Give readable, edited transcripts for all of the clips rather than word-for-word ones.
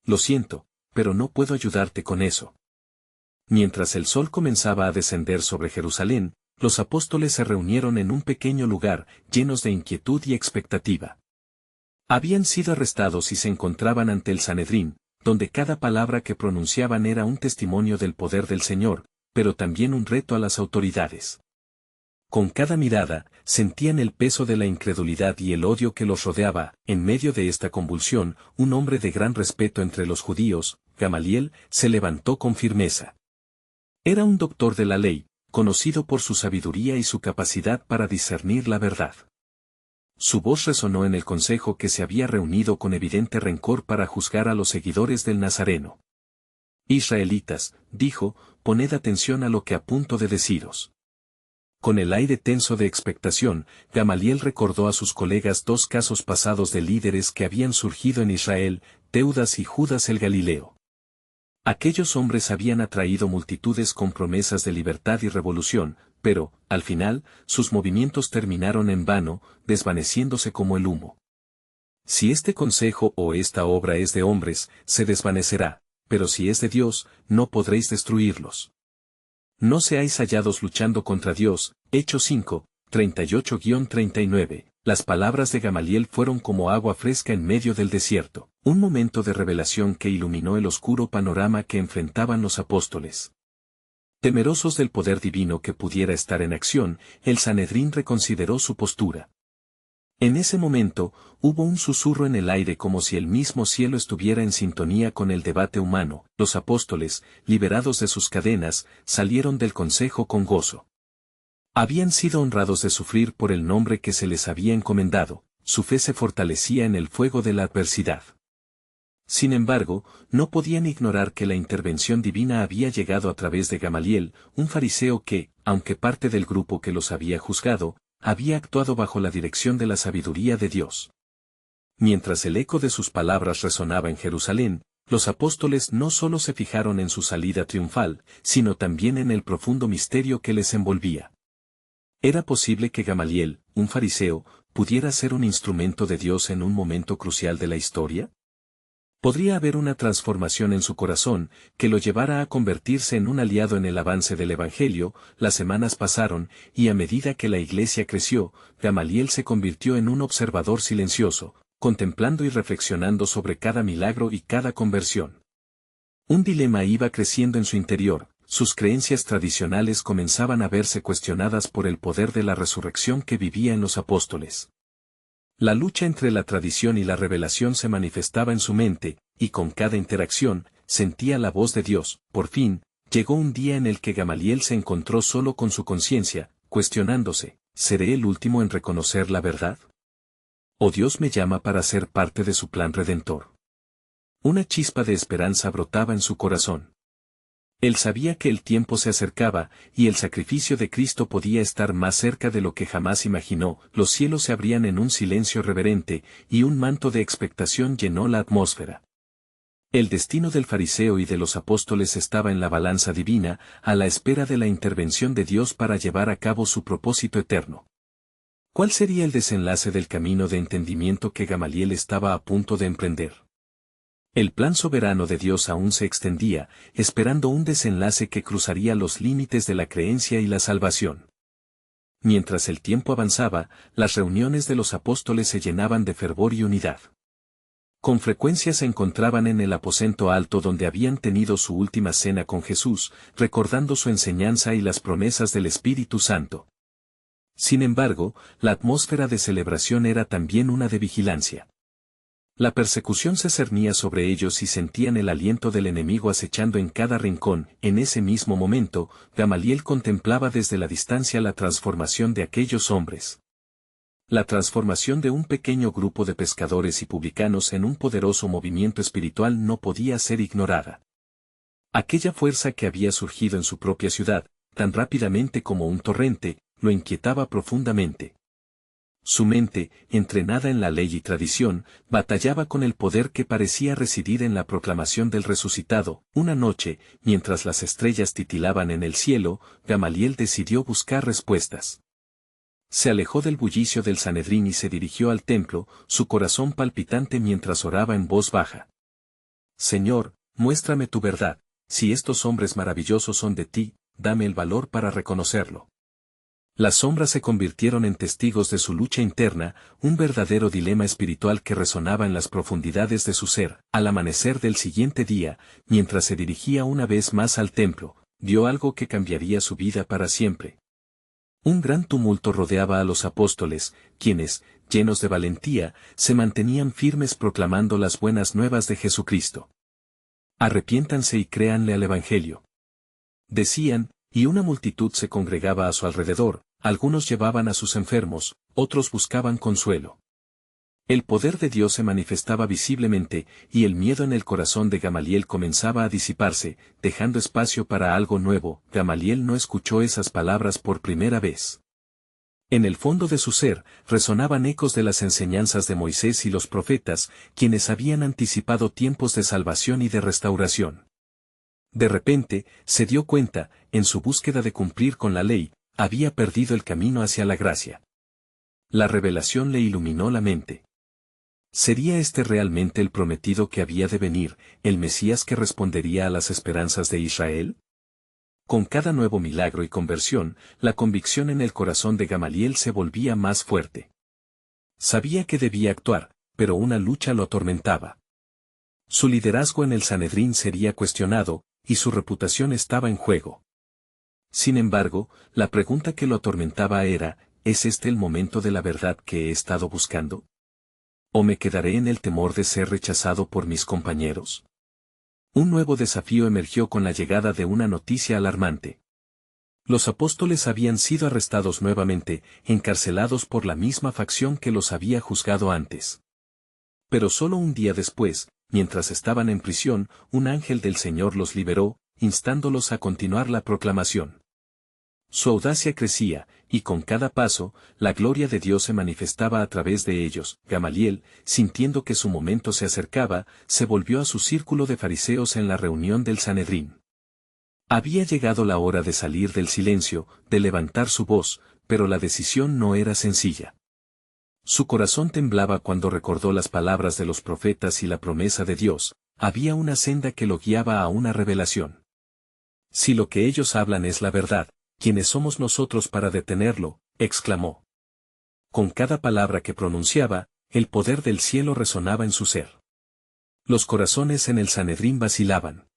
Lo siento, pero no puedo ayudarte con eso. Mientras el sol comenzaba a descender sobre Jerusalén, los apóstoles se reunieron en un pequeño lugar, llenos de inquietud y expectativa. Habían sido arrestados y se encontraban ante el Sanedrín, donde cada palabra que pronunciaban era un testimonio del poder del Señor, pero también un reto a las autoridades. Con cada mirada, sentían el peso de la incredulidad y el odio que los rodeaba. En medio de esta convulsión, un hombre de gran respeto entre los judíos, Gamaliel, se levantó con firmeza. Era un doctor de la ley, conocido por su sabiduría y su capacidad para discernir la verdad. Su voz resonó en el consejo que se había reunido con evidente rencor para juzgar a los seguidores del Nazareno. Israelitas, dijo, poned atención a lo que a punto de deciros. Con el aire tenso de expectación, Gamaliel recordó a sus colegas dos casos pasados de líderes que habían surgido en Israel, Teudas y Judas el Galileo. Aquellos hombres habían atraído multitudes con promesas de libertad y revolución, pero, al final, sus movimientos terminaron en vano, desvaneciéndose como el humo. Si este consejo o esta obra es de hombres, se desvanecerá, pero si es de Dios, no podréis destruirlos. No seáis hallados luchando contra Dios. Hechos 5, 38-39. Las palabras de Gamaliel fueron como agua fresca en medio del desierto, un momento de revelación que iluminó el oscuro panorama que enfrentaban los apóstoles. Temerosos del poder divino que pudiera estar en acción, el Sanedrín reconsideró su postura. En ese momento, hubo un susurro en el aire como si el mismo cielo estuviera en sintonía con el debate humano. Los apóstoles, liberados de sus cadenas, salieron del consejo con gozo. Habían sido honrados de sufrir por el nombre que se les había encomendado, su fe se fortalecía en el fuego de la adversidad. Sin embargo, no podían ignorar que la intervención divina había llegado a través de Gamaliel, un fariseo que, aunque parte del grupo que los había juzgado, había actuado bajo la dirección de la sabiduría de Dios. Mientras el eco de sus palabras resonaba en Jerusalén, los apóstoles no solo se fijaron en su salida triunfal, sino también en el profundo misterio que les envolvía. ¿Era posible que Gamaliel, un fariseo, pudiera ser un instrumento de Dios en un momento crucial de la historia? ¿Podría haber una transformación en su corazón, que lo llevara a convertirse en un aliado en el avance del Evangelio? Las semanas pasaron, y a medida que la iglesia creció, Gamaliel se convirtió en un observador silencioso, contemplando y reflexionando sobre cada milagro y cada conversión. Un dilema iba creciendo en su interior, sus creencias tradicionales comenzaban a verse cuestionadas por el poder de la resurrección que vivía en los apóstoles. La lucha entre la tradición y la revelación se manifestaba en su mente, y con cada interacción, sentía la voz de Dios. Por fin, llegó un día en el que Gamaliel se encontró solo con su conciencia, cuestionándose, ¿seré el último en reconocer la verdad? ¿O Dios me llama para ser parte de su plan redentor? Una chispa de esperanza brotaba en su corazón. Él sabía que el tiempo se acercaba, y el sacrificio de Cristo podía estar más cerca de lo que jamás imaginó. Los cielos se abrían en un silencio reverente, y un manto de expectación llenó la atmósfera. El destino del fariseo y de los apóstoles estaba en la balanza divina, a la espera de la intervención de Dios para llevar a cabo su propósito eterno. ¿Cuál sería el desenlace del camino de entendimiento que Gamaliel estaba a punto de emprender? El plan soberano de Dios aún se extendía, esperando un desenlace que cruzaría los límites de la creencia y la salvación. Mientras el tiempo avanzaba, las reuniones de los apóstoles se llenaban de fervor y unidad. Con frecuencia se encontraban en el aposento alto donde habían tenido su última cena con Jesús, recordando su enseñanza y las promesas del Espíritu Santo. Sin embargo, la atmósfera de celebración era también una de vigilancia. La persecución se cernía sobre ellos y sentían el aliento del enemigo acechando en cada rincón. En ese mismo momento, Gamaliel contemplaba desde la distancia la transformación de aquellos hombres. La transformación de un pequeño grupo de pescadores y publicanos en un poderoso movimiento espiritual no podía ser ignorada. Aquella fuerza que había surgido en su propia ciudad, tan rápidamente como un torrente, lo inquietaba profundamente. Su mente, entrenada en la ley y tradición, batallaba con el poder que parecía residir en la proclamación del resucitado. Una noche, mientras las estrellas titilaban en el cielo, Gamaliel decidió buscar respuestas. Se alejó del bullicio del Sanedrín y se dirigió al templo, su corazón palpitante mientras oraba en voz baja. Señor, muéstrame tu verdad, si estos hombres maravillosos son de ti, dame el valor para reconocerlo. Las sombras se convirtieron en testigos de su lucha interna, un verdadero dilema espiritual que resonaba en las profundidades de su ser. Al amanecer del siguiente día, mientras se dirigía una vez más al templo, vio algo que cambiaría su vida para siempre. Un gran tumulto rodeaba a los apóstoles, quienes, llenos de valentía, se mantenían firmes proclamando las buenas nuevas de Jesucristo. Arrepiéntanse y créanle al Evangelio. Decían, y una multitud se congregaba a su alrededor, algunos llevaban a sus enfermos, otros buscaban consuelo. El poder de Dios se manifestaba visiblemente, y el miedo en el corazón de Gamaliel comenzaba a disiparse, dejando espacio para algo nuevo. Gamaliel no escuchó esas palabras por primera vez. En el fondo de su ser, resonaban ecos de las enseñanzas de Moisés y los profetas, quienes habían anticipado tiempos de salvación y de restauración. De repente, se dio cuenta, en su búsqueda de cumplir con la ley, había perdido el camino hacia la gracia. La revelación le iluminó la mente. ¿Sería este realmente el prometido que había de venir, el Mesías que respondería a las esperanzas de Israel? Con cada nuevo milagro y conversión, la convicción en el corazón de Gamaliel se volvía más fuerte. Sabía que debía actuar, pero una lucha lo atormentaba. Su liderazgo en el Sanedrín sería cuestionado, y su reputación estaba en juego. Sin embargo, la pregunta que lo atormentaba era, ¿es este el momento de la verdad que he estado buscando? ¿O me quedaré en el temor de ser rechazado por mis compañeros? Un nuevo desafío emergió con la llegada de una noticia alarmante. Los apóstoles habían sido arrestados nuevamente, encarcelados por la misma facción que los había juzgado antes. Pero solo un día después, mientras estaban en prisión, un ángel del Señor los liberó, instándolos a continuar la proclamación. Su audacia crecía, y con cada paso, la gloria de Dios se manifestaba a través de ellos. Gamaliel, sintiendo que su momento se acercaba, se volvió a su círculo de fariseos en la reunión del Sanedrín. Había llegado la hora de salir del silencio, de levantar su voz, pero la decisión no era sencilla. Su corazón temblaba cuando recordó las palabras de los profetas y la promesa de Dios. Había una senda que lo guiaba a una revelación. Si lo que ellos hablan es la verdad, ¿quiénes somos nosotros para detenerlo?, exclamó. Con cada palabra que pronunciaba, el poder del cielo resonaba en su ser. Los corazones en el Sanedrín vacilaban.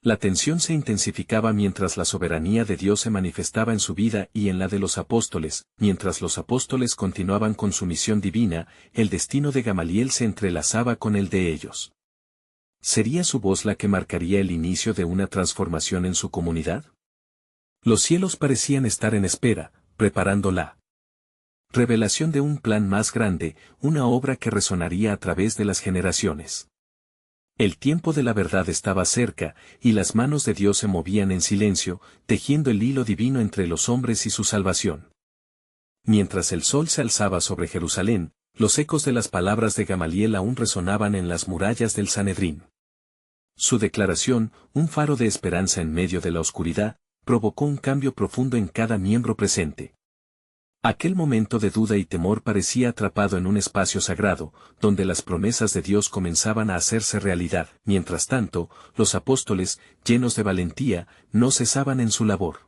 La tensión se intensificaba mientras la soberanía de Dios se manifestaba en su vida y en la de los apóstoles. Mientras los apóstoles continuaban con su misión divina, el destino de Gamaliel se entrelazaba con el de ellos. ¿Sería su voz la que marcaría el inicio de una transformación en su comunidad? Los cielos parecían estar en espera, preparando la revelación de un plan más grande, una obra que resonaría a través de las generaciones. El tiempo de la verdad estaba cerca, y las manos de Dios se movían en silencio, tejiendo el hilo divino entre los hombres y su salvación. Mientras el sol se alzaba sobre Jerusalén, los ecos de las palabras de Gamaliel aún resonaban en las murallas del Sanedrín. Su declaración, un faro de esperanza en medio de la oscuridad, provocó un cambio profundo en cada miembro presente. Aquel momento de duda y temor parecía atrapado en un espacio sagrado, donde las promesas de Dios comenzaban a hacerse realidad. Mientras tanto, los apóstoles, llenos de valentía, no cesaban en su labor.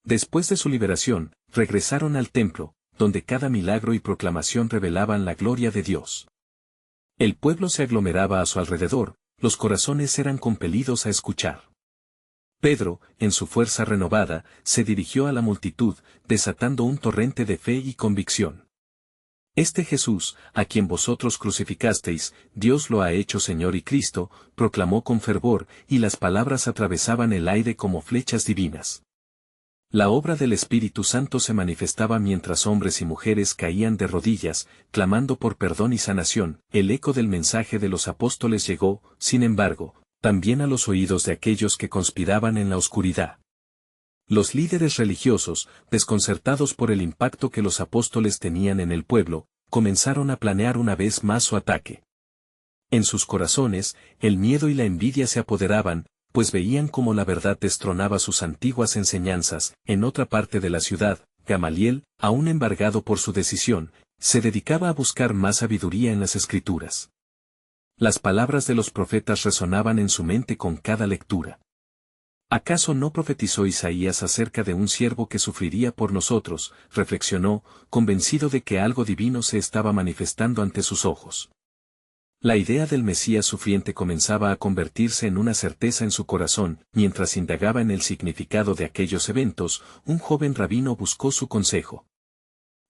Después de su liberación, regresaron al templo, donde cada milagro y proclamación revelaban la gloria de Dios. El pueblo se aglomeraba a su alrededor, los corazones eran compelidos a escuchar. Pedro, en su fuerza renovada, se dirigió a la multitud, desatando un torrente de fe y convicción. Este Jesús, a quien vosotros crucificasteis, Dios lo ha hecho Señor y Cristo, proclamó con fervor, y las palabras atravesaban el aire como flechas divinas. La obra del Espíritu Santo se manifestaba mientras hombres y mujeres caían de rodillas, clamando por perdón y sanación. El eco del mensaje de los apóstoles llegó, sin embargo, también a los oídos de aquellos que conspiraban en la oscuridad. Los líderes religiosos, desconcertados por el impacto que los apóstoles tenían en el pueblo, comenzaron a planear una vez más su ataque. En sus corazones, el miedo y la envidia se apoderaban, pues veían cómo la verdad destronaba sus antiguas enseñanzas. En otra parte de la ciudad, Gamaliel, aún embargado por su decisión, se dedicaba a buscar más sabiduría en las Escrituras. Las palabras de los profetas resonaban en su mente con cada lectura. ¿Acaso no profetizó Isaías acerca de un siervo que sufriría por nosotros? Reflexionó, convencido de que algo divino se estaba manifestando ante sus ojos. La idea del Mesías sufriente comenzaba a convertirse en una certeza en su corazón. Mientras indagaba en el significado de aquellos eventos, un joven rabino buscó su consejo.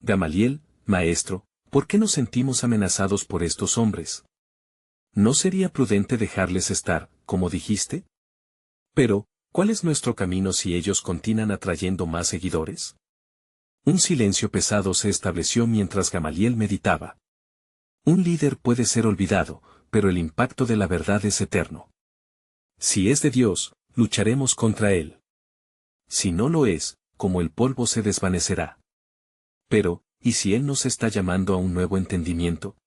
Gamaliel, maestro, ¿por qué nos sentimos amenazados por estos hombres? ¿No sería prudente dejarles estar, como dijiste? Pero, ¿cuál es nuestro camino si ellos continúan atrayendo más seguidores? Un silencio pesado se estableció mientras Gamaliel meditaba. Un líder puede ser olvidado, pero el impacto de la verdad es eterno. Si es de Dios, lucharemos contra él. Si no lo es, como el polvo se desvanecerá. Pero, ¿y si él nos está llamando a un nuevo entendimiento?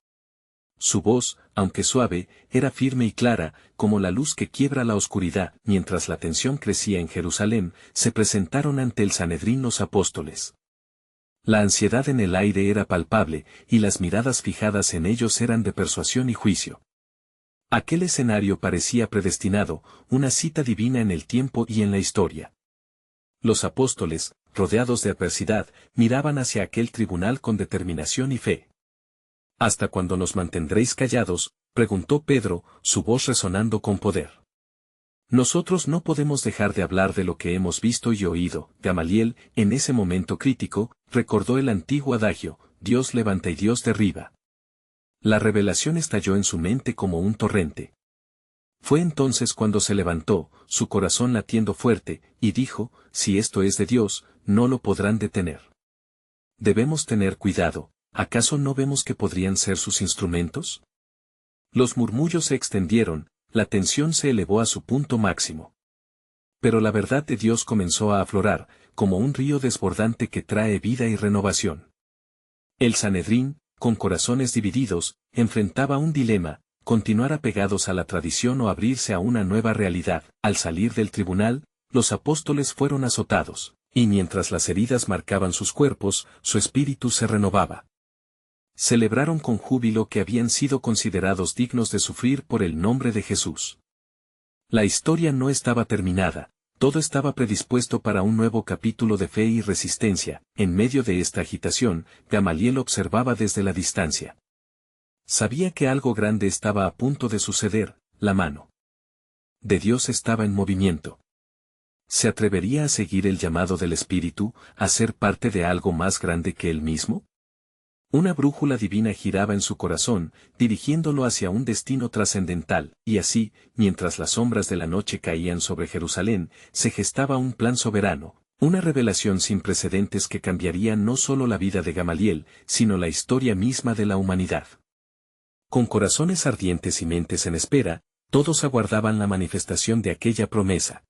Su voz, aunque suave, era firme y clara, como la luz que quiebra la oscuridad. Mientras la tensión crecía en Jerusalén, se presentaron ante el Sanedrín los apóstoles. La ansiedad en el aire era palpable, y las miradas fijadas en ellos eran de persuasión y juicio. Aquel escenario parecía predestinado, una cita divina en el tiempo y en la historia. Los apóstoles, rodeados de adversidad, miraban hacia aquel tribunal con determinación y fe. ¿Hasta cuándo nos mantendréis callados?, preguntó Pedro, su voz resonando con poder. Nosotros no podemos dejar de hablar de lo que hemos visto y oído. Gamaliel, en ese momento crítico, recordó el antiguo adagio, Dios levanta y Dios derriba. La revelación estalló en su mente como un torrente. Fue entonces cuando se levantó, su corazón latiendo fuerte, y dijo, si esto es de Dios, no lo podrán detener. Debemos tener cuidado. ¿Acaso no vemos que podrían ser sus instrumentos? Los murmullos se extendieron, la tensión se elevó a su punto máximo. Pero la verdad de Dios comenzó a aflorar, como un río desbordante que trae vida y renovación. El Sanedrín, con corazones divididos, enfrentaba un dilema, continuar apegados a la tradición o abrirse a una nueva realidad. Al salir del tribunal, los apóstoles fueron azotados, y mientras las heridas marcaban sus cuerpos, su espíritu se renovaba. Celebraron con júbilo que habían sido considerados dignos de sufrir por el nombre de Jesús. La historia no estaba terminada, todo estaba predispuesto para un nuevo capítulo de fe y resistencia. En medio de esta agitación, Gamaliel observaba desde la distancia. Sabía que algo grande estaba a punto de suceder, la mano de Dios estaba en movimiento. ¿Se atrevería a seguir el llamado del Espíritu, a ser parte de algo más grande que él mismo? Una brújula divina giraba en su corazón, dirigiéndolo hacia un destino trascendental, y así, mientras las sombras de la noche caían sobre Jerusalén, se gestaba un plan soberano, una revelación sin precedentes que cambiaría no solo la vida de Gamaliel, sino la historia misma de la humanidad. Con corazones ardientes y mentes en espera, todos aguardaban la manifestación de aquella promesa.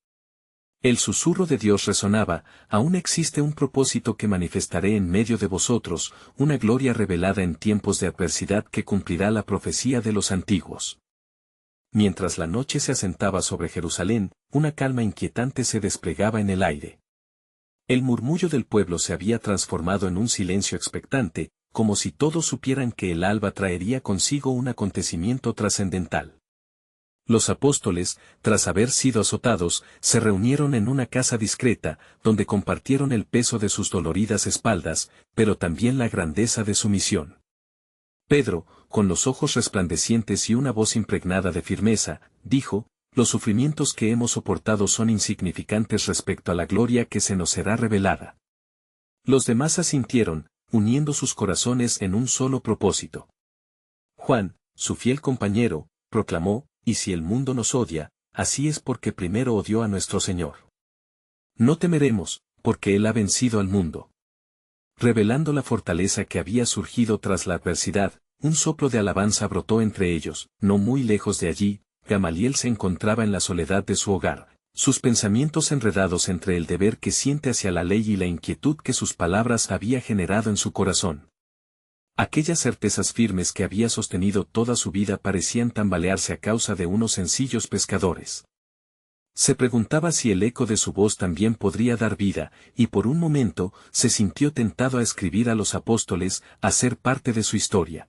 El susurro de Dios resonaba, aún existe un propósito que manifestaré en medio de vosotros, una gloria revelada en tiempos de adversidad que cumplirá la profecía de los antiguos. Mientras la noche se asentaba sobre Jerusalén, una calma inquietante se desplegaba en el aire. El murmullo del pueblo se había transformado en un silencio expectante, como si todos supieran que el alba traería consigo un acontecimiento trascendental. Los apóstoles, tras haber sido azotados, se reunieron en una casa discreta, donde compartieron el peso de sus doloridas espaldas, pero también la grandeza de su misión. Pedro, con los ojos resplandecientes y una voz impregnada de firmeza, dijo, los sufrimientos que hemos soportado son insignificantes respecto a la gloria que se nos será revelada. Los demás asintieron, uniendo sus corazones en un solo propósito. Juan, su fiel compañero, proclamó, y si el mundo nos odia, así es porque primero odió a nuestro Señor. No temeremos, porque Él ha vencido al mundo. Revelando la fortaleza que había surgido tras la adversidad, un soplo de alabanza brotó entre ellos. No muy lejos de allí, Gamaliel se encontraba en la soledad de su hogar, sus pensamientos enredados entre el deber que siente hacia la ley y la inquietud que sus palabras había generado en su corazón. Aquellas certezas firmes que había sostenido toda su vida parecían tambalearse a causa de unos sencillos pescadores. Se preguntaba si el eco de su voz también podría dar vida, y por un momento se sintió tentado a escribir a los apóstoles, a ser parte de su historia.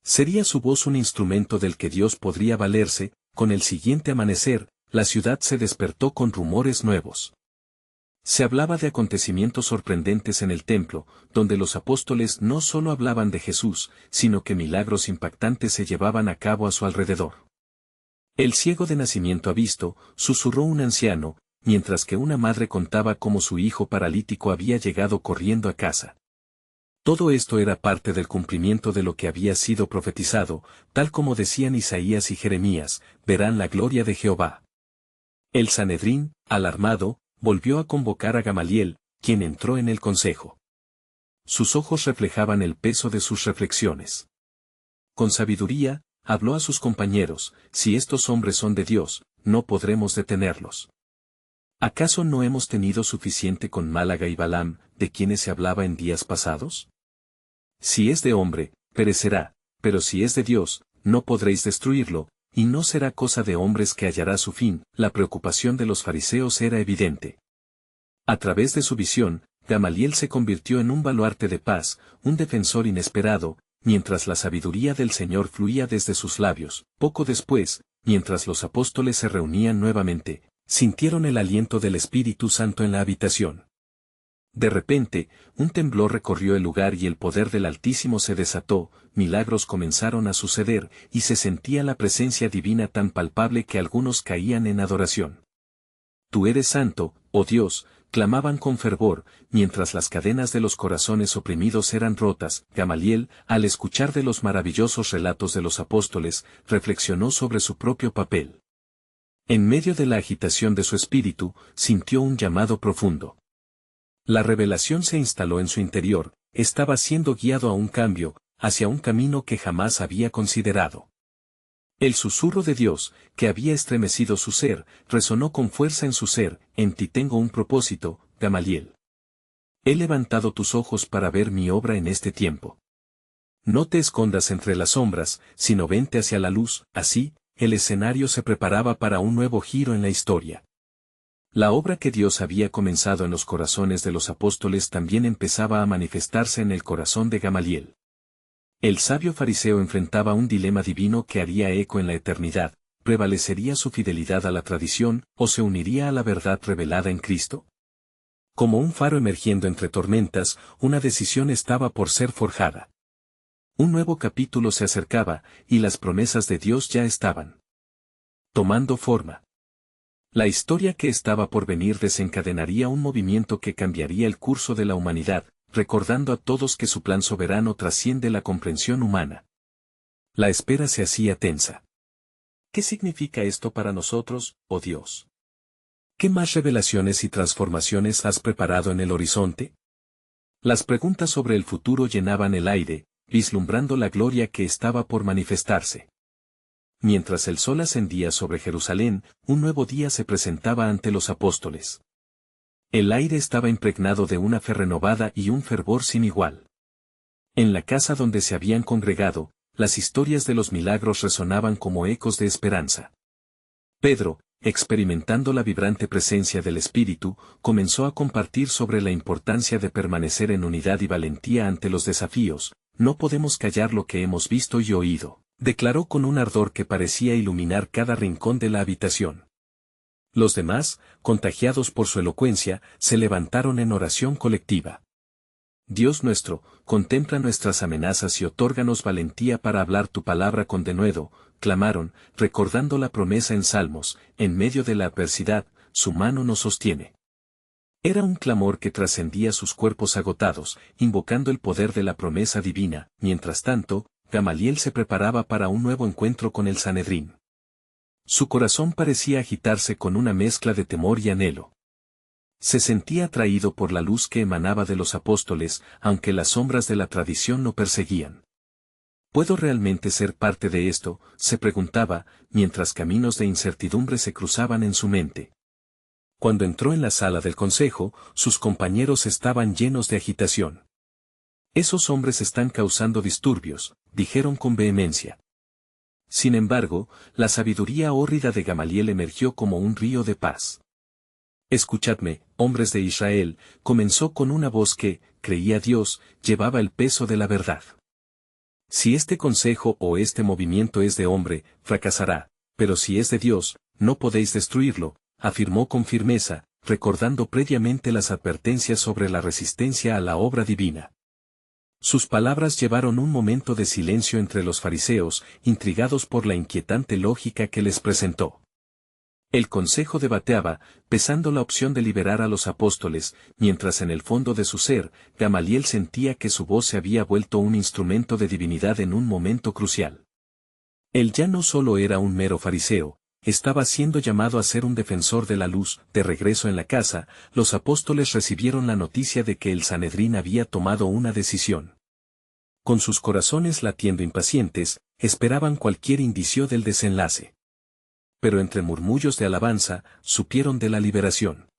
Sería su voz un instrumento del que Dios podría valerse. Con el siguiente amanecer, la ciudad se despertó con rumores nuevos. Se hablaba de acontecimientos sorprendentes en el templo, donde los apóstoles no solo hablaban de Jesús, sino que milagros impactantes se llevaban a cabo a su alrededor. El ciego de nacimiento visto, susurró un anciano, mientras que una madre contaba cómo su hijo paralítico había llegado corriendo a casa. Todo esto era parte del cumplimiento de lo que había sido profetizado, tal como decían Isaías y Jeremías, verán la gloria de Jehová. El Sanedrín, alarmado, volvió a convocar a Gamaliel, quien entró en el consejo. Sus ojos reflejaban el peso de sus reflexiones. Con sabiduría, habló a sus compañeros, si estos hombres son de Dios, no podremos detenerlos. ¿Acaso no hemos tenido suficiente con Málaga y Balaam, de quienes se hablaba en días pasados? Si es de hombre, perecerá, pero si es de Dios, no podréis destruirlo, y no será cosa de hombres que hallará su fin. La preocupación de los fariseos era evidente. A través de su visión, Gamaliel se convirtió en un baluarte de paz, un defensor inesperado, mientras la sabiduría del Señor fluía desde sus labios. Poco después, mientras los apóstoles se reunían nuevamente, sintieron el aliento del Espíritu Santo en la habitación. De repente, un temblor recorrió el lugar y el poder del Altísimo se desató, milagros comenzaron a suceder, y se sentía la presencia divina tan palpable que algunos caían en adoración. Tú eres santo, oh Dios, clamaban con fervor, mientras las cadenas de los corazones oprimidos eran rotas. Gamaliel, al escuchar de los maravillosos relatos de los apóstoles, reflexionó sobre su propio papel. En medio de la agitación de su espíritu, sintió un llamado profundo. La revelación se instaló en su interior, estaba siendo guiado a un cambio, hacia un camino que jamás había considerado. El susurro de Dios, que había estremecido su ser, resonó con fuerza en su ser, en ti tengo un propósito, Gamaliel. He levantado tus ojos para ver mi obra en este tiempo. No te escondas entre las sombras, sino vente hacia la luz. Así, el escenario se preparaba para un nuevo giro en la historia. La obra que Dios había comenzado en los corazones de los apóstoles también empezaba a manifestarse en el corazón de Gamaliel. El sabio fariseo enfrentaba un dilema divino que haría eco en la eternidad: ¿prevalecería su fidelidad a la tradición, o se uniría a la verdad revelada en Cristo? Como un faro emergiendo entre tormentas, una decisión estaba por ser forjada. Un nuevo capítulo se acercaba, y las promesas de Dios ya estaban tomando forma. La historia que estaba por venir desencadenaría un movimiento que cambiaría el curso de la humanidad, recordando a todos que su plan soberano trasciende la comprensión humana. La espera se hacía tensa. ¿Qué significa esto para nosotros, oh Dios? ¿Qué más revelaciones y transformaciones has preparado en el horizonte? Las preguntas sobre el futuro llenaban el aire, vislumbrando la gloria que estaba por manifestarse. Mientras el sol ascendía sobre Jerusalén, un nuevo día se presentaba ante los apóstoles. El aire estaba impregnado de una fe renovada y un fervor sin igual. En la casa donde se habían congregado, las historias de los milagros resonaban como ecos de esperanza. Pedro, experimentando la vibrante presencia del Espíritu, comenzó a compartir sobre la importancia de permanecer en unidad y valentía ante los desafíos. No podemos callar lo que hemos visto y oído, declaró con un ardor que parecía iluminar cada rincón de la habitación. Los demás, contagiados por su elocuencia, se levantaron en oración colectiva. Dios nuestro, contempla nuestras amenazas y otórganos valentía para hablar tu palabra con denuedo, clamaron, recordando la promesa en Salmos: en medio de la adversidad, su mano nos sostiene. Era un clamor que trascendía sus cuerpos agotados, invocando el poder de la promesa divina. Mientras tanto, Gamaliel se preparaba para un nuevo encuentro con el Sanedrín. Su corazón parecía agitarse con una mezcla de temor y anhelo. Se sentía atraído por la luz que emanaba de los apóstoles, aunque las sombras de la tradición lo perseguían. ¿Puedo realmente ser parte de esto?, se preguntaba, mientras caminos de incertidumbre se cruzaban en su mente. Cuando entró en la sala del consejo, sus compañeros estaban llenos de agitación. Esos hombres están causando disturbios, dijeron con vehemencia. Sin embargo, la sabiduría hórrida de Gamaliel emergió como un río de paz. Escuchadme, hombres de Israel, comenzó con una voz que, creía Dios, llevaba el peso de la verdad. Si este consejo o este movimiento es de hombre, fracasará, pero si es de Dios, no podéis destruirlo, afirmó con firmeza, recordando previamente las advertencias sobre la resistencia a la obra divina. Sus palabras llevaron un momento de silencio entre los fariseos, intrigados por la inquietante lógica que les presentó. El consejo debateaba, pesando la opción de liberar a los apóstoles, mientras en el fondo de su ser, Gamaliel sentía que su voz se había vuelto un instrumento de divinidad en un momento crucial. Él ya no solo era un mero fariseo, estaba siendo llamado a ser un defensor de la luz. De regreso en la casa, los apóstoles recibieron la noticia de que el Sanedrín había tomado una decisión. Con sus corazones latiendo impacientes, esperaban cualquier indicio del desenlace. Pero entre murmullos de alabanza, supieron de la liberación.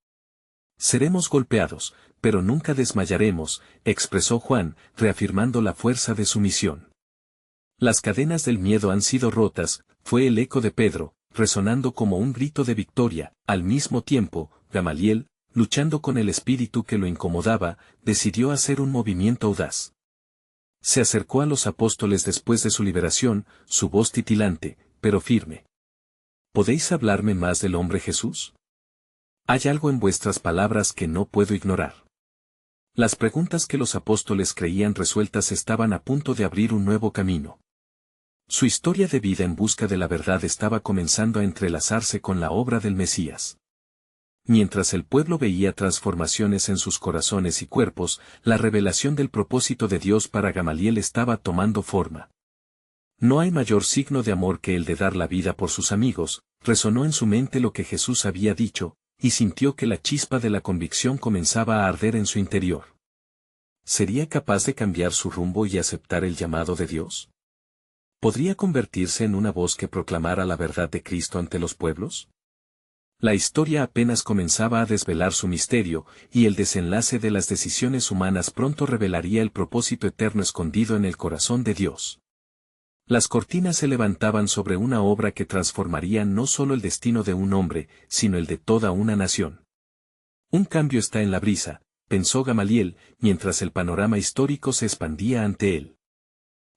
Seremos golpeados, pero nunca desmayaremos, expresó Juan, reafirmando la fuerza de su misión. Las cadenas del miedo han sido rotas, fue el eco de Pedro, resonando como un grito de victoria. Al mismo tiempo, Gamaliel, luchando con el espíritu que lo incomodaba, decidió hacer un movimiento audaz. Se acercó a los apóstoles después de su liberación, su voz titilante, pero firme. ¿Podéis hablarme más del hombre Jesús? Hay algo en vuestras palabras que no puedo ignorar. Las preguntas que los apóstoles creían resueltas estaban a punto de abrir un nuevo camino. Su historia de vida en busca de la verdad estaba comenzando a entrelazarse con la obra del Mesías. Mientras el pueblo veía transformaciones en sus corazones y cuerpos, la revelación del propósito de Dios para Gamaliel estaba tomando forma. No hay mayor signo de amor que el de dar la vida por sus amigos, resonó en su mente lo que Jesús había dicho, y sintió que la chispa de la convicción comenzaba a arder en su interior. ¿Sería capaz de cambiar su rumbo y aceptar el llamado de Dios? ¿Podría convertirse en una voz que proclamara la verdad de Cristo ante los pueblos? La historia apenas comenzaba a desvelar su misterio, y el desenlace de las decisiones humanas pronto revelaría el propósito eterno escondido en el corazón de Dios. Las cortinas se levantaban sobre una obra que transformaría no solo el destino de un hombre, sino el de toda una nación. Un cambio está en la brisa, pensó Gamaliel, mientras el panorama histórico se expandía ante él.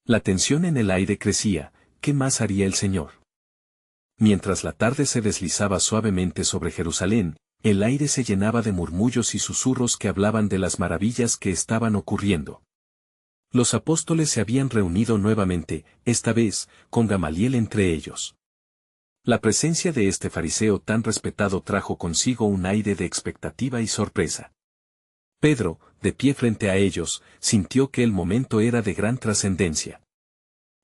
La tensión en el aire crecía. ¿Qué más haría el Señor? Mientras la tarde se deslizaba suavemente sobre Jerusalén, el aire se llenaba de murmullos y susurros que hablaban de las maravillas que estaban ocurriendo. Los apóstoles se habían reunido nuevamente, esta vez, con Gamaliel entre ellos. La presencia de este fariseo tan respetado trajo consigo un aire de expectativa y sorpresa. Pedro, de pie frente a ellos, sintió que el momento era de gran trascendencia.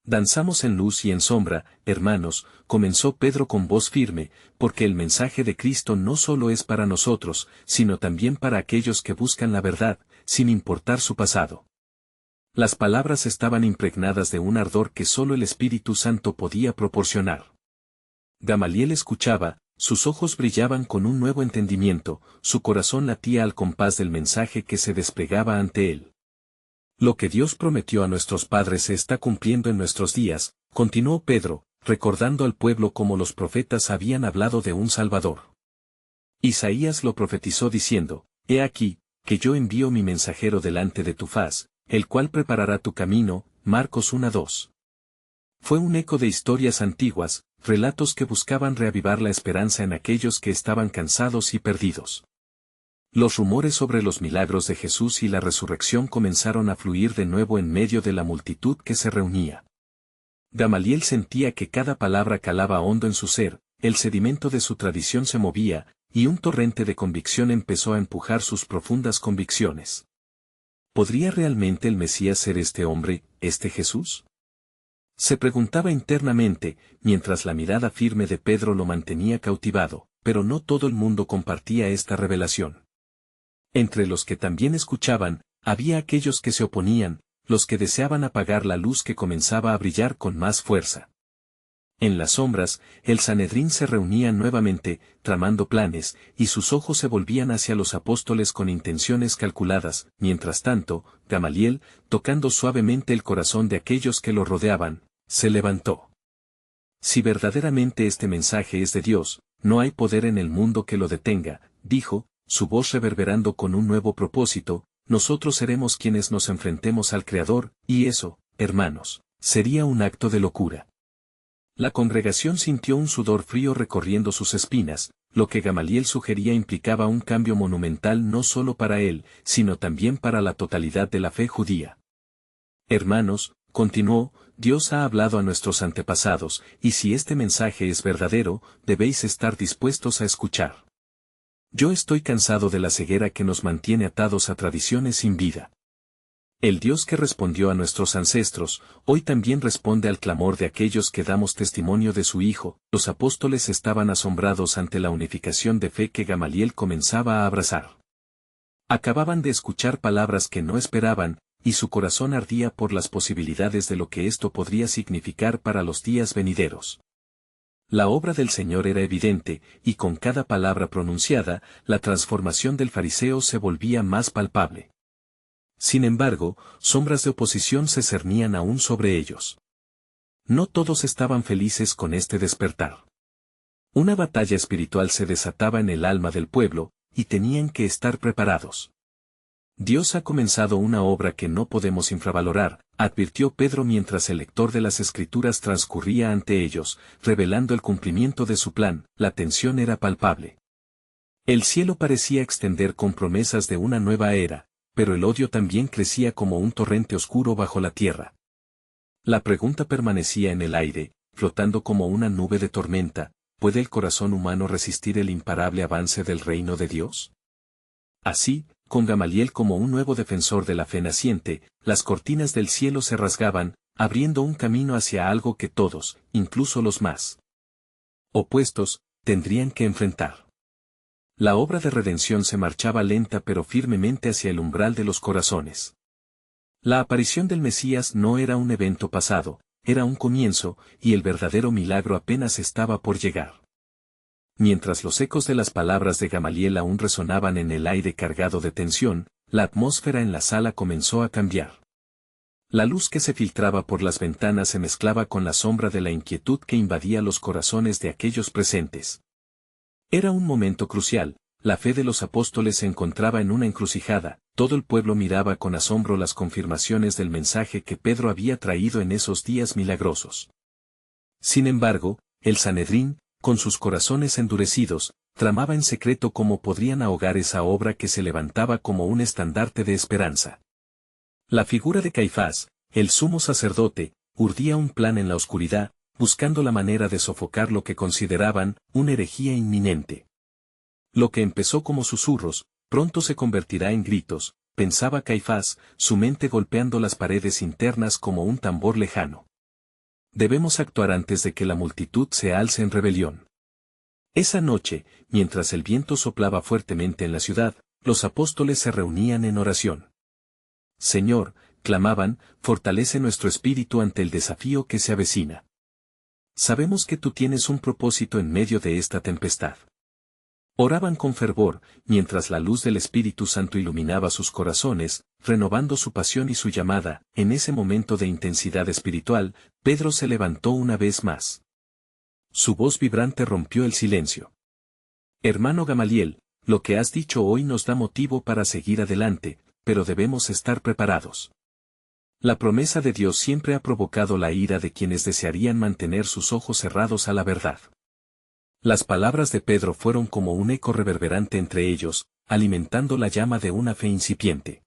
Danzamos en luz y en sombra, hermanos, comenzó Pedro con voz firme, porque el mensaje de Cristo no solo es para nosotros, sino también para aquellos que buscan la verdad, sin importar su pasado. Las palabras estaban impregnadas de un ardor que solo el Espíritu Santo podía proporcionar. Gamaliel escuchaba, sus ojos brillaban con un nuevo entendimiento, su corazón latía al compás del mensaje que se desplegaba ante él. Lo que Dios prometió a nuestros padres se está cumpliendo en nuestros días, continuó Pedro, recordando al pueblo como los profetas habían hablado de un Salvador. Isaías lo profetizó diciendo, «He aquí, que yo envío mi mensajero delante de tu faz, el cual preparará tu camino», Marcos 1:2. Fue un eco de historias antiguas, relatos que buscaban reavivar la esperanza en aquellos que estaban cansados y perdidos. Los rumores sobre los milagros de Jesús y la resurrección comenzaron a fluir de nuevo en medio de la multitud que se reunía. Gamaliel sentía que cada palabra calaba hondo en su ser, el sedimento de su tradición se movía, y un torrente de convicción empezó a empujar sus profundas convicciones. ¿Podría realmente el Mesías ser este hombre, este Jesús? Se preguntaba internamente, mientras la mirada firme de Pedro lo mantenía cautivado, pero no todo el mundo compartía esta revelación. Entre los que también escuchaban, había aquellos que se oponían, los que deseaban apagar la luz que comenzaba a brillar con más fuerza. En las sombras, el Sanedrín se reunía nuevamente, tramando planes, y sus ojos se volvían hacia los apóstoles con intenciones calculadas. Mientras tanto, Gamaliel, tocando suavemente el corazón de aquellos que lo rodeaban, se levantó. Si verdaderamente este mensaje es de Dios, no hay poder en el mundo que lo detenga, dijo, su voz reverberando con un nuevo propósito, nosotros seremos quienes nos enfrentemos al Creador, y eso, hermanos, Sería un acto de locura. La congregación sintió un sudor frío recorriendo sus espinas, lo que Gamaliel sugería implicaba un cambio monumental no solo para él, sino también para la totalidad de la fe judía. Hermanos, continuó, Dios ha hablado a nuestros antepasados, y si este mensaje es verdadero, debéis estar dispuestos a escuchar. Yo estoy cansado de la ceguera que nos mantiene atados a tradiciones sin vida. El Dios que respondió a nuestros ancestros, hoy también responde al clamor de aquellos que damos testimonio de su Hijo. Los apóstoles estaban asombrados ante la unificación de fe que Gamaliel comenzaba a abrazar. Acababan de escuchar palabras que no esperaban, y su corazón ardía por las posibilidades de lo que esto podría significar para los días venideros. La obra del Señor era evidente, y con cada palabra pronunciada, la transformación del fariseo se volvía más palpable. Sin embargo, sombras de oposición se cernían aún sobre ellos. No todos estaban felices con este despertar. Una batalla espiritual se desataba en el alma del pueblo, y tenían que estar preparados. Dios ha comenzado una obra que no podemos infravalorar, advirtió Pedro mientras el lector de las Escrituras transcurría ante ellos, revelando el cumplimiento de su plan. La tensión era palpable. El cielo parecía extender con promesas de una nueva era, pero el odio también crecía como un torrente oscuro bajo la tierra. La pregunta permanecía en el aire, flotando como una nube de tormenta: ¿puede el corazón humano resistir el imparable avance del reino de Dios? Así, con Gamaliel como un nuevo defensor de la fe naciente, las cortinas del cielo se rasgaban, abriendo un camino hacia algo que todos, incluso los más opuestos, tendrían que enfrentar. La obra de redención se marchaba lenta pero firmemente hacia el umbral de los corazones. La aparición del Mesías no era un evento pasado, era un comienzo, y el verdadero milagro apenas estaba por llegar. Mientras los ecos de las palabras de Gamaliel aún resonaban en el aire cargado de tensión, la atmósfera en la sala comenzó a cambiar. La luz que se filtraba por las ventanas se mezclaba con la sombra de la inquietud que invadía los corazones de aquellos presentes. Era un momento crucial, la fe de los apóstoles se encontraba en una encrucijada, todo el pueblo miraba con asombro las confirmaciones del mensaje que Pedro había traído en esos días milagrosos. Sin embargo, el Sanedrín, con sus corazones endurecidos, tramaba en secreto cómo podrían ahogar esa obra que se levantaba como un estandarte de esperanza. La figura de Caifás, el sumo sacerdote, urdía un plan en la oscuridad, buscando la manera de sofocar lo que consideraban una herejía inminente. Lo que empezó como susurros, pronto se convertirá en gritos, pensaba Caifás, su mente golpeando las paredes internas como un tambor lejano. Debemos actuar antes de que la multitud se alce en rebelión. Esa noche, mientras el viento soplaba fuertemente en la ciudad, los apóstoles se reunían en oración. Señor, clamaban, fortalece nuestro espíritu ante el desafío que se avecina. Sabemos que tú tienes un propósito en medio de esta tempestad. Oraban con fervor, mientras la luz del Espíritu Santo iluminaba sus corazones, renovando su pasión y su llamada. En ese momento de intensidad espiritual, Pedro se levantó una vez más. Su voz vibrante rompió el silencio. Hermano Gamaliel, lo que has dicho hoy nos da motivo para seguir adelante, pero debemos estar preparados. La promesa de Dios siempre ha provocado la ira de quienes desearían mantener sus ojos cerrados a la verdad. Las palabras de Pedro fueron como un eco reverberante entre ellos, alimentando la llama de una fe incipiente.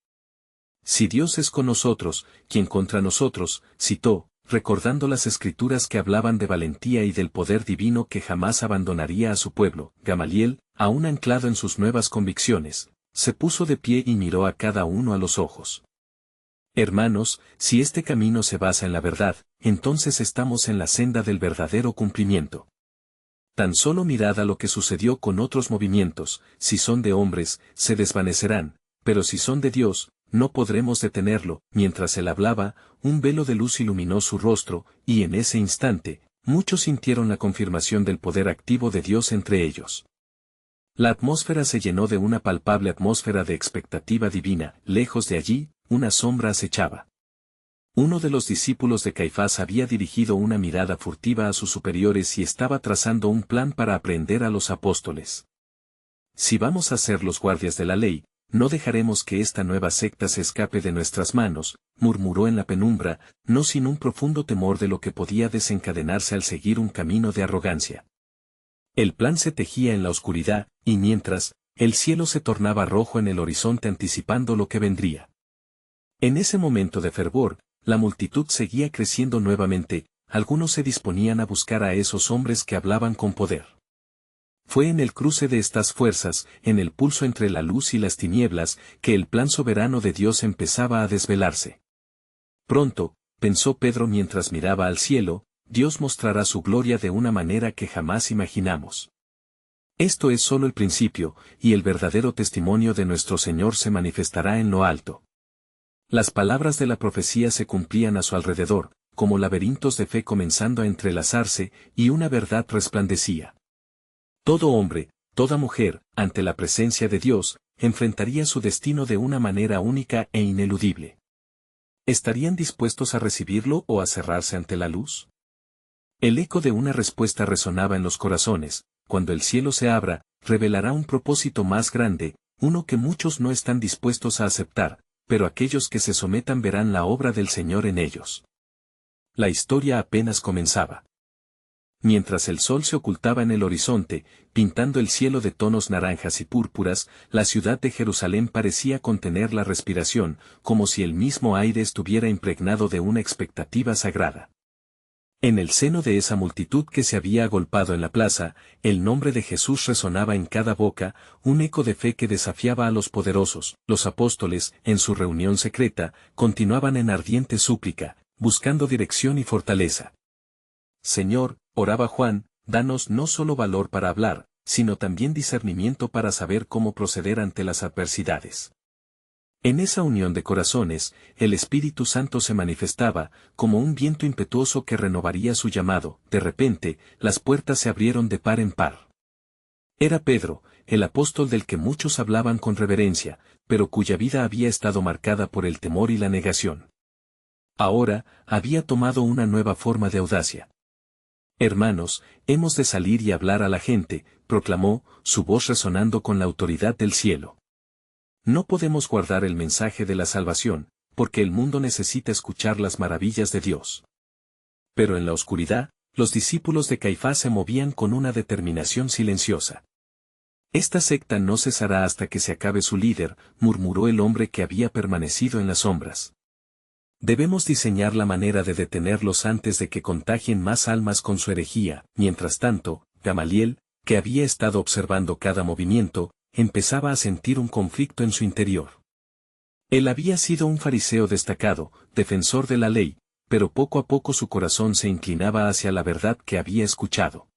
Si Dios es con nosotros, ¿quién contra nosotros?, citó, recordando las escrituras que hablaban de valentía y del poder divino que jamás abandonaría a su pueblo. Gamaliel, aún anclado en sus nuevas convicciones, se puso de pie y miró a cada uno a los ojos. Hermanos, si este camino se basa en la verdad, entonces estamos en la senda del verdadero cumplimiento. Tan solo mirad a lo que sucedió con otros movimientos: si son de hombres, se desvanecerán, pero si son de Dios, no podremos detenerlo. Mientras él hablaba, un velo de luz iluminó su rostro, y en ese instante, muchos sintieron la confirmación del poder activo de Dios entre ellos. La atmósfera se llenó de una palpable atmósfera de expectativa divina. Lejos de allí, una sombra acechaba. Uno de los discípulos de Caifás había dirigido una mirada furtiva a sus superiores y estaba trazando un plan para aprehender a los apóstoles. Si vamos a ser los guardias de la ley, no dejaremos que esta nueva secta se escape de nuestras manos, murmuró en la penumbra, no sin un profundo temor de lo que podía desencadenarse al seguir un camino de arrogancia. El plan se tejía en la oscuridad, y mientras, el cielo se tornaba rojo en el horizonte anticipando lo que vendría. En ese momento de fervor, la multitud seguía creciendo nuevamente, algunos se disponían a buscar a esos hombres que hablaban con poder. Fue en el cruce de estas fuerzas, en el pulso entre la luz y las tinieblas, que el plan soberano de Dios empezaba a desvelarse. Pronto, pensó Pedro mientras miraba al cielo, Dios mostrará su gloria de una manera que jamás imaginamos. Esto es solo el principio, y el verdadero testimonio de nuestro Señor se manifestará en lo alto. Las palabras de la profecía se cumplían a su alrededor, como laberintos de fe comenzando a entrelazarse, y una verdad resplandecía. Todo hombre, toda mujer, ante la presencia de Dios, enfrentaría su destino de una manera única e ineludible. ¿Estarían dispuestos a recibirlo o a cerrarse ante la luz? El eco de una respuesta resonaba en los corazones. Cuando el cielo se abra, revelará un propósito más grande, uno que muchos no están dispuestos a aceptar, pero aquellos que se sometan verán la obra del Señor en ellos. La historia apenas comenzaba. Mientras el sol se ocultaba en el horizonte, pintando el cielo de tonos naranjas y púrpuras, la ciudad de Jerusalén parecía contener la respiración, como si el mismo aire estuviera impregnado de una expectativa sagrada. En el seno de esa multitud que se había agolpado en la plaza, el nombre de Jesús resonaba en cada boca, un eco de fe que desafiaba a los poderosos. Los apóstoles, en su reunión secreta, continuaban en ardiente súplica, buscando dirección y fortaleza. Señor, oraba Juan, danos no solo valor para hablar, sino también discernimiento para saber cómo proceder ante las adversidades. En esa unión de corazones, el Espíritu Santo se manifestaba, como un viento impetuoso que renovaría su llamado. De repente, las puertas se abrieron de par en par. Era Pedro, el apóstol del que muchos hablaban con reverencia, pero cuya vida había estado marcada por el temor y la negación. Ahora, había tomado una nueva forma de audacia. Hermanos, hemos de salir y hablar a la gente, proclamó, su voz resonando con la autoridad del cielo. No podemos guardar el mensaje de la salvación, porque el mundo necesita escuchar las maravillas de Dios. Pero en la oscuridad, los discípulos de Caifás se movían con una determinación silenciosa. Esta secta no cesará hasta que se acabe su líder, murmuró el hombre que había permanecido en las sombras. Debemos diseñar la manera de detenerlos antes de que contagien más almas con su herejía. Mientras tanto, Gamaliel, que había estado observando cada movimiento, empezaba a sentir un conflicto en su interior. Él había sido un fariseo destacado, defensor de la ley, pero poco a poco su corazón se inclinaba hacia la verdad que había escuchado.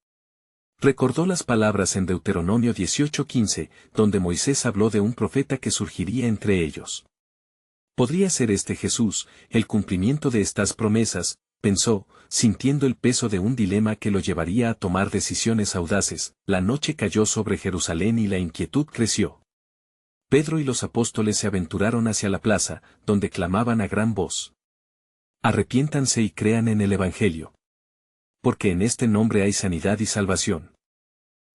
Recordó las palabras en Deuteronomio 18:15, donde Moisés habló de un profeta que surgiría entre ellos. Podría ser este Jesús, el cumplimiento de estas promesas, pensó, sintiendo el peso de un dilema que lo llevaría a tomar decisiones audaces. La noche cayó sobre Jerusalén y la inquietud creció. Pedro y los apóstoles se aventuraron hacia la plaza, donde clamaban a gran voz. Arrepiéntanse y crean en el Evangelio. Porque en este nombre hay sanidad y salvación.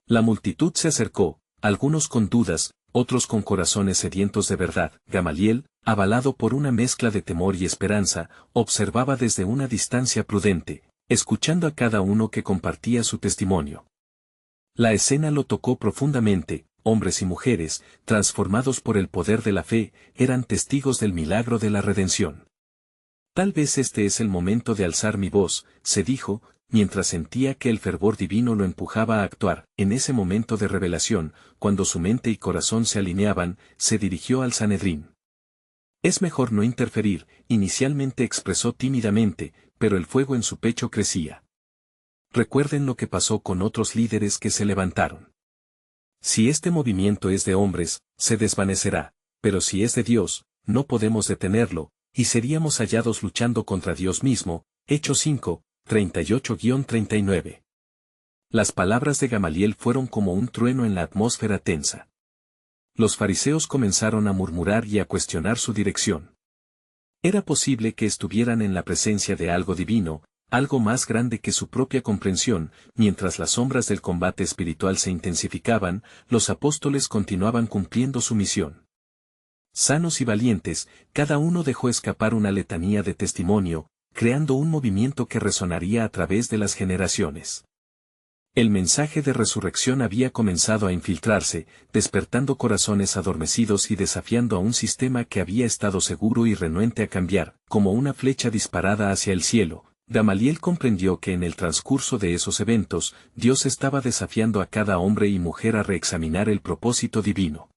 La multitud se acercó, algunos con dudas, otros con corazones sedientos de verdad. Gamaliel, avalado por una mezcla de temor y esperanza, observaba desde una distancia prudente, escuchando a cada uno que compartía su testimonio. La escena lo tocó profundamente. Hombres y mujeres, transformados por el poder de la fe, eran testigos del milagro de la redención. Tal vez este es el momento de alzar mi voz, se dijo, mientras sentía que el fervor divino lo empujaba a actuar. En ese momento de revelación, cuando su mente y corazón se alineaban, se dirigió al Sanedrín. Es mejor no interferir, inicialmente expresó tímidamente, pero el fuego en su pecho crecía. Recuerden lo que pasó con otros líderes que se levantaron. Si este movimiento es de hombres, se desvanecerá, pero si es de Dios, no podemos detenerlo, y seríamos hallados luchando contra Dios mismo. Hechos 5, 38-39. Las palabras de Gamaliel fueron como un trueno en la atmósfera tensa. Los fariseos comenzaron a murmurar y a cuestionar su dirección. Era posible que estuvieran en la presencia de algo divino, algo más grande que su propia comprensión. Mientras las sombras del combate espiritual se intensificaban, los apóstoles continuaban cumpliendo su misión. Sanos y valientes, cada uno dejó escapar una letanía de testimonio, creando un movimiento que resonaría a través de las generaciones. El mensaje de resurrección había comenzado a infiltrarse, despertando corazones adormecidos y desafiando a un sistema que había estado seguro y renuente a cambiar, como una flecha disparada hacia el cielo. Gamaliel comprendió que en el transcurso de esos eventos, Dios estaba desafiando a cada hombre y mujer a reexaminar el propósito divino.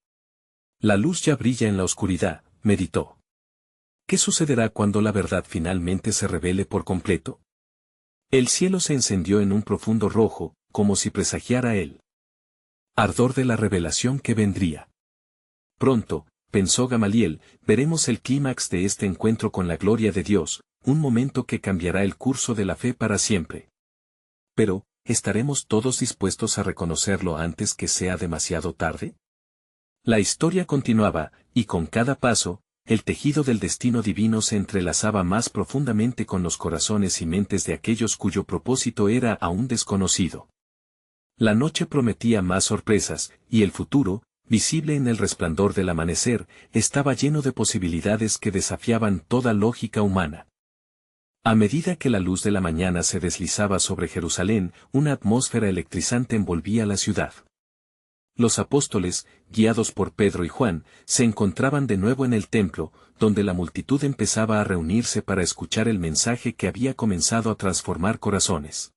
La luz ya brilla en la oscuridad, meditó. ¿Qué sucederá cuando la verdad finalmente se revele por completo? El cielo se encendió en un profundo rojo, como si presagiara el ardor de la revelación que vendría. Pronto, pensó Gamaliel, veremos el clímax de este encuentro con la gloria de Dios, un momento que cambiará el curso de la fe para siempre. Pero, ¿estaremos todos dispuestos a reconocerlo antes que sea demasiado tarde? La historia continuaba, y con cada paso, el tejido del destino divino se entrelazaba más profundamente con los corazones y mentes de aquellos cuyo propósito era aún desconocido. La noche prometía más sorpresas, y el futuro, visible en el resplandor del amanecer, estaba lleno de posibilidades que desafiaban toda lógica humana. A medida que la luz de la mañana se deslizaba sobre Jerusalén, una atmósfera electrizante envolvía la ciudad. Los apóstoles, guiados por Pedro y Juan, se encontraban de nuevo en el templo, donde la multitud empezaba a reunirse para escuchar el mensaje que había comenzado a transformar corazones.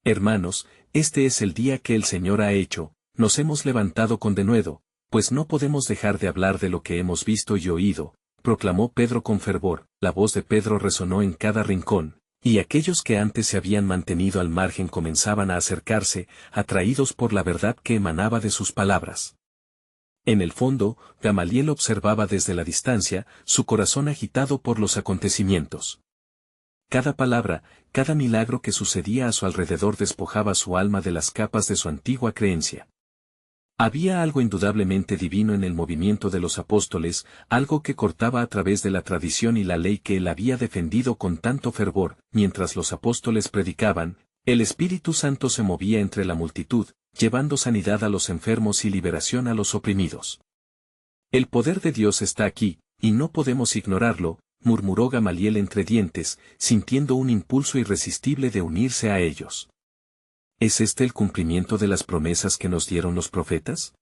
Hermanos, este es el día que el Señor ha hecho, nos hemos levantado con denuedo, pues no podemos dejar de hablar de lo que hemos visto y oído, proclamó Pedro con fervor. La voz de Pedro resonó en cada rincón, y aquellos que antes se habían mantenido al margen comenzaban a acercarse, atraídos por la verdad que emanaba de sus palabras. En el fondo, Gamaliel observaba desde la distancia, su corazón agitado por los acontecimientos. Cada palabra, cada milagro que sucedía a su alrededor despojaba su alma de las capas de su antigua creencia. Había algo indudablemente divino en el movimiento de los apóstoles, algo que cortaba a través de la tradición y la ley que él había defendido con tanto fervor. Mientras los apóstoles predicaban, el Espíritu Santo se movía entre la multitud, llevando sanidad a los enfermos y liberación a los oprimidos. El poder de Dios está aquí, y no podemos ignorarlo, murmuró Gamaliel entre dientes, sintiendo un impulso irresistible de unirse a ellos. ¿Es este el cumplimiento de las promesas que nos dieron los profetas?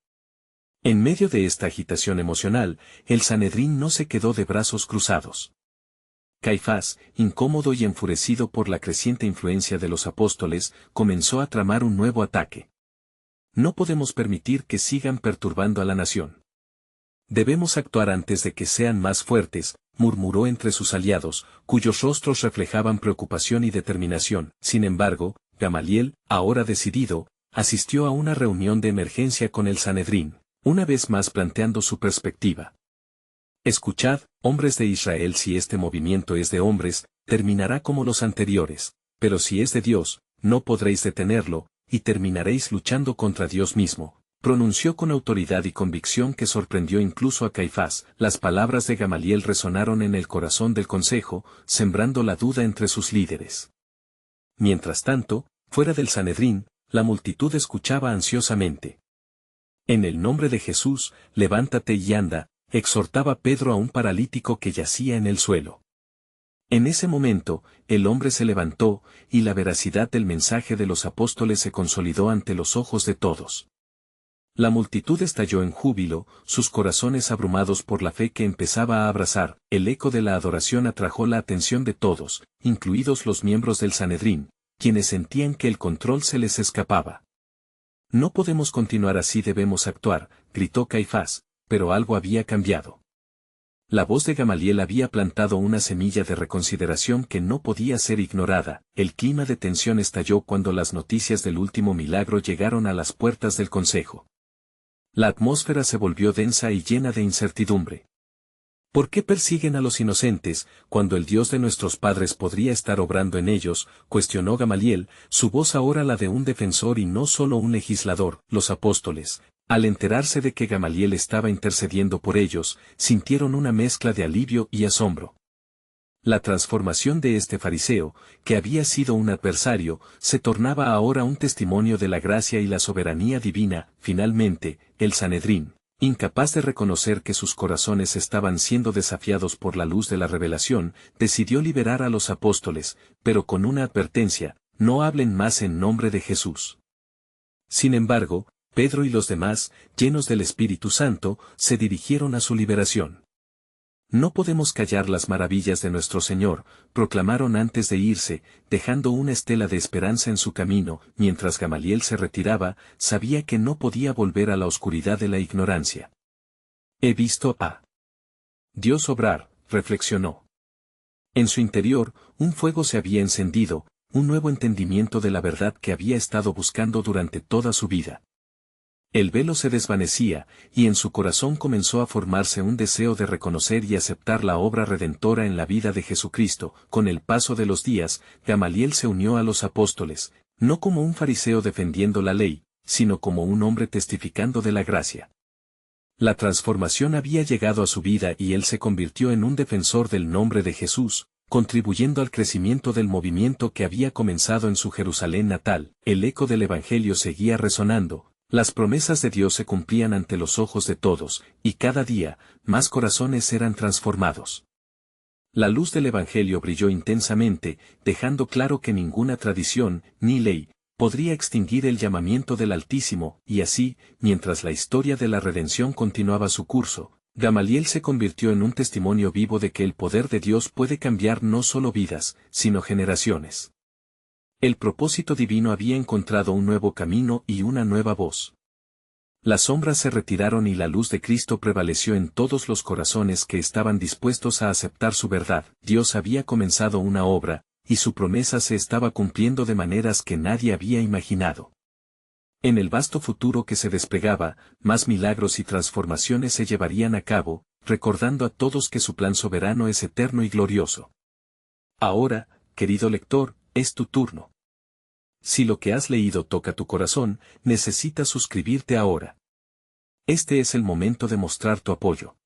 En medio de esta agitación emocional, el Sanedrín no se quedó de brazos cruzados. Caifás, incómodo y enfurecido por la creciente influencia de los apóstoles, comenzó a tramar un nuevo ataque. No podemos permitir que sigan perturbando a la nación. Debemos actuar antes de que sean más fuertes, murmuró entre sus aliados, cuyos rostros reflejaban preocupación y determinación. Sin embargo, Gamaliel, ahora decidido, asistió a una reunión de emergencia con el Sanedrín, una vez más planteando su perspectiva. Escuchad, hombres de Israel, si este movimiento es de hombres, terminará como los anteriores, pero si es de Dios, no podréis detenerlo, y terminaréis luchando contra Dios mismo, pronunció con autoridad y convicción que sorprendió incluso a Caifás. Las palabras de Gamaliel resonaron en el corazón del consejo, sembrando la duda entre sus líderes. Mientras tanto, fuera del Sanedrín, la multitud escuchaba ansiosamente. En el nombre de Jesús, levántate y anda, exhortaba Pedro a un paralítico que yacía en el suelo. En ese momento, el hombre se levantó, y la veracidad del mensaje de los apóstoles se consolidó ante los ojos de todos. La multitud estalló en júbilo, sus corazones abrumados por la fe que empezaba a abrazar. El eco de la adoración atrajo la atención de todos, incluidos los miembros del Sanedrín, quienes sentían que el control se les escapaba. No podemos continuar así, debemos actuar, gritó Caifás, pero algo había cambiado. La voz de Gamaliel había plantado una semilla de reconsideración que no podía ser ignorada. El clima de tensión estalló cuando las noticias del último milagro llegaron a las puertas del consejo. La atmósfera se volvió densa y llena de incertidumbre. ¿Por qué persiguen a los inocentes, cuando el Dios de nuestros padres podría estar obrando en ellos?, cuestionó Gamaliel, su voz ahora la de un defensor y no solo un legislador. Los apóstoles, al enterarse de que Gamaliel estaba intercediendo por ellos, sintieron una mezcla de alivio y asombro. La transformación de este fariseo, que había sido un adversario, se tornaba ahora un testimonio de la gracia y la soberanía divina. Finalmente, el Sanedrín, Incapaz de reconocer que sus corazones estaban siendo desafiados por la luz de la revelación, decidió liberar a los apóstoles, pero con una advertencia: no hablen más en nombre de Jesús. Sin embargo, Pedro y los demás, llenos del Espíritu Santo, se dirigieron a su liberación. No podemos callar las maravillas de nuestro Señor, proclamaron antes de irse, dejando una estela de esperanza en su camino. Mientras Gamaliel se retiraba, sabía que no podía volver a la oscuridad de la ignorancia. He visto a Dios obrar, reflexionó. En su interior, un fuego se había encendido, un nuevo entendimiento de la verdad que había estado buscando durante toda su vida. El velo se desvanecía, y en su corazón comenzó a formarse un deseo de reconocer y aceptar la obra redentora en la vida de Jesucristo. Con el paso de los días, Gamaliel se unió a los apóstoles, no como un fariseo defendiendo la ley, sino como un hombre testificando de la gracia. La transformación había llegado a su vida y él se convirtió en un defensor del nombre de Jesús, contribuyendo al crecimiento del movimiento que había comenzado en su Jerusalén natal. El eco del Evangelio seguía resonando. Las promesas de Dios se cumplían ante los ojos de todos, y cada día, más corazones eran transformados. La luz del Evangelio brilló intensamente, dejando claro que ninguna tradición, ni ley, podría extinguir el llamamiento del Altísimo, y así, mientras la historia de la redención continuaba su curso, Gamaliel se convirtió en un testimonio vivo de que el poder de Dios puede cambiar no solo vidas, sino generaciones. El propósito divino había encontrado un nuevo camino y una nueva voz. Las sombras se retiraron y la luz de Cristo prevaleció en todos los corazones que estaban dispuestos a aceptar su verdad. Dios había comenzado una obra, y su promesa se estaba cumpliendo de maneras que nadie había imaginado. En el vasto futuro que se desplegaba, más milagros y transformaciones se llevarían a cabo, recordando a todos que su plan soberano es eterno y glorioso. Ahora, querido lector, es tu turno. Si lo que has leído toca tu corazón, necesitas suscribirte ahora. Este es el momento de mostrar tu apoyo.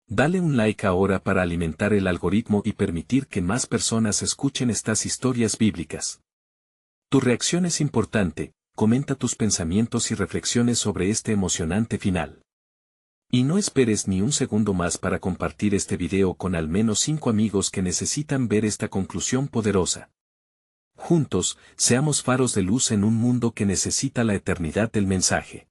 Dale un like ahora para alimentar el algoritmo y permitir que más personas escuchen estas historias bíblicas. Tu reacción es importante, comenta tus pensamientos y reflexiones sobre este emocionante final. Y no esperes ni un segundo más para compartir este video con al menos 5 amigos que necesitan ver esta conclusión poderosa. Juntos, seamos faros de luz en un mundo que necesita la eternidad del mensaje.